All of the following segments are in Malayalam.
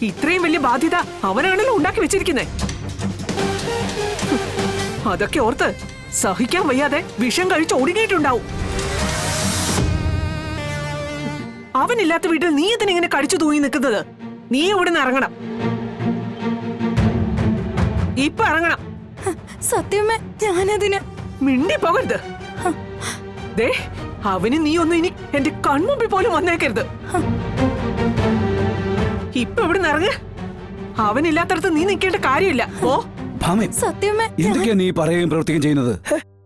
ഇത്രയും വലിയ ബാധ്യത അവനാണല്ലോ ഉണ്ടാക്കി വെച്ചിരിക്കുന്നേ. അതൊക്കെ ഓർത്ത് സഹിക്കാൻ വയ്യാതെ വിഷം കഴിച്ച് ഒടുങ്ങിയിട്ടുണ്ടാവും. അവനില്ലാത്ത വീട്ടിൽ നീ ഇതിനിങ്ങനെ കടിച്ചു തൂങ്ങി നിൽക്കുന്നത്? നീ ഇവിടെ നിന്ന് ഇറങ്ങണം. ഇപ്പൊ ഇറങ്ങണം. സത്യമേ, ഞാനതിന് മിണ്ടി പോകരുത്. ദേ, അവന് നീ ഒന്നും ഇനി എന്റെ കൺമുമ്പിൽ പോലും വന്നേക്കരുത്. ഇപ്പൊ ഇവിടെ നിന്ന് ഇറങ്ങ്. അവനില്ലാത്തടത്ത് നീ നിൽക്കേണ്ട കാര്യമില്ല. ഓ സത്യമേ, എന്തൊക്കെയാ നീ പറയുകയും പ്രവർത്തിക്കുകയും ചെയ്യുന്നത്?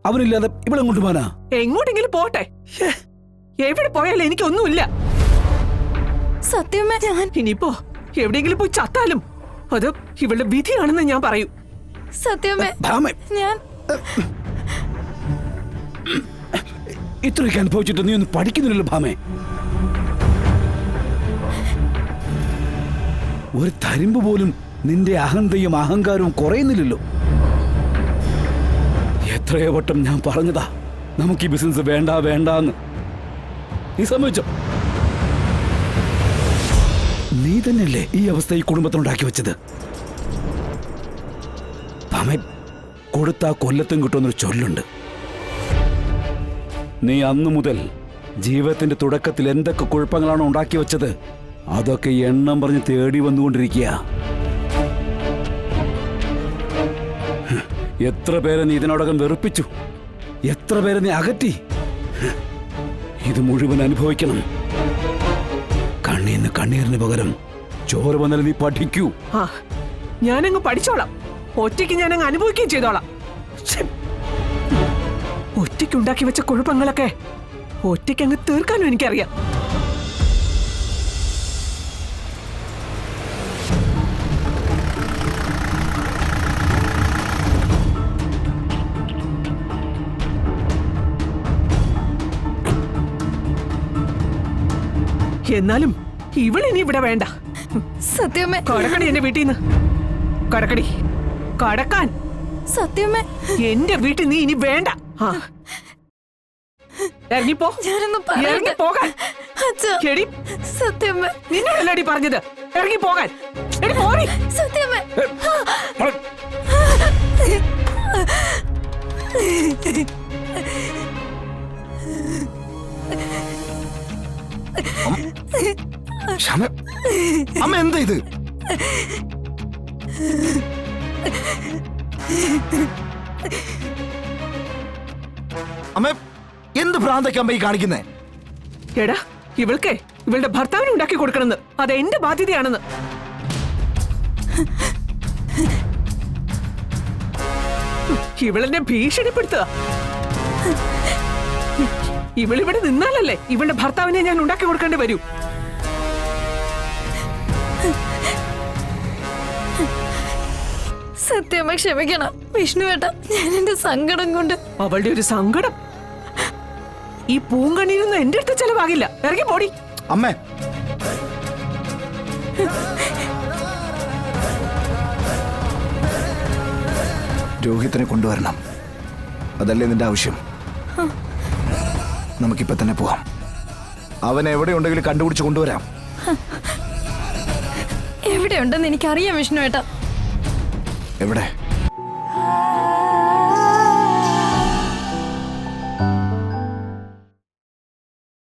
അവനില്ലാതെ ഇവിടെ എങ്ങോട്ട് പോനാ? എങ്ങോട്ടെങ്കിലും പോട്ടെ. എവിടെ പോയാലും എനിക്കൊന്നുമില്ല. സത്യമേ, ഞാൻ ഇനിയിപ്പോ എവിടെയെങ്കിലും പോയി ചത്താലും അത് ഇവളുടെ വിധിയാണെന്ന് ഞാൻ പറയൂ. സത്യമേ, ഞാൻ ഇത്രയൊക്കെ അനുഭവിച്ചിട്ട് നീ ഒന്നും പഠിക്കുന്നില്ലല്ലോ ഭാമേ. ഒരു തരിമ്പ് പോലും നിന്റെ അഹന്തയും അഹങ്കാരവും കുറയുന്നില്ലല്ലോ. എത്രയോ വട്ടം ഞാൻ പറഞ്ഞതാ നമുക്ക് ഈ ബിസിനസ് വേണ്ട വേണ്ടെന്ന്. നീ സമ്മതിച്ചോ? നീ തന്നെയല്ലേ ഈ അവസ്ഥ ഈ കുടുംബത്തിനുണ്ടാക്കി വെച്ചത്? ഭാമേ, കൊടുത്താ കൊല്ലത്തും കിട്ടുമെന്നൊരു ചൊല്ലുണ്ട്. നീ അന്നു മുതൽ ജീവിതത്തിന്റെ തുടക്കത്തിൽ എന്തൊക്കെ കുഴപ്പങ്ങളാണോ ഉണ്ടാക്കി വെച്ചത് അതൊക്കെ എണ്ണം പറഞ്ഞ് തേടി വന്നുകൊണ്ടിരിക്കുക. എത്ര പേരെ നീ ഇതിനോടകം വെറുപ്പിച്ചു, എത്ര പേരെ നീ അകറ്റി. ഇത് മുഴുവൻ അനുഭവിക്കണം. കണ്ണീന്ന് കണ്ണീരിന് പകരം ചോര വന്നാൽ നീ പഠിക്കൂ. ഞാനങ്ങ് പഠിച്ചോളാം. ഒറ്റയ്ക്ക് ഞാനങ്ങ് അനുഭവിക്കുകയും ചെയ്തോളാം. ഒറ്റയ്ക്കുണ്ടാക്കി വെച്ച കുഴപ്പങ്ങളൊക്കെ ഒറ്റയ്ക്കങ്ങ് തീർക്കാനും എനിക്കറിയാം. എന്നാലും ഇവളിനി ഇവിടെ വേണ്ട. സത്യമേ, കടക്കടി എന്റെ വീട്ടിൽ നിന്ന്. കടക്കടി, കടക്കാൻ. സത്യമേ, എന്റെ വീട്ടിൽ നീ ഇനി വേണ്ട. ഇറങ്ങിപ്പോ. ഇറങ്ങിപ്പോകാൻ. സത്യമേ, നിന്നോടല്ലടി പറഞ്ഞത് ഇറങ്ങിപ്പോകാൻ. സത്യമേ, അമ്മ എന്താ ഇത്? അമ്മ എന്ത് ഭ്രാന്തൊക്കെ അമ്മ ഈ കാണിക്കുന്നേ? എടാ, ഇവൾക്ക് ഇവളുടെ ഭർത്താവിനെ ഉണ്ടാക്കി കൊടുക്കണമെന്ന് അത് എന്റെ ബാധ്യതയാണെന്ന്. ഇവളെന്നെ ഭീഷണിപ്പെടുത്തുക. ഇവളിവിടെ നിന്നാലല്ലേ ഇവളുടെ ഭർത്താവിനെ ഞാൻ ഉണ്ടാക്കി കൊടുക്കേണ്ടി വരൂ. സത്യമേ, ക്ഷമിക്കണം വിഷ്ണുവേട്ടാ. ഞാൻ എന്റെ സങ്കടം കൊണ്ട്. അവളുടെ ഒരു സങ്കടം ഈ പൂങ്കണിയിലൊന്നും എന്റെ അടുത്ത് ചെലവാകില്ല. ഇറങ്ങി പോടി. അമ്മേ, രോഹിത്തിനെ കൊണ്ടുവരണം. അതല്ലേ നിന്റെ ആവശ്യം? നമുക്കിപ്പോ തന്നെ പോവാം. അവൻ എവിടെ ഉണ്ടെങ്കിലും കണ്ടുപിടിച്ച് കൊണ്ടുവരാം. എവിടെയുണ്ടെന്ന് എനിക്കറിയാം വിഷ്ണുവേട്ടാ. എവിടെ?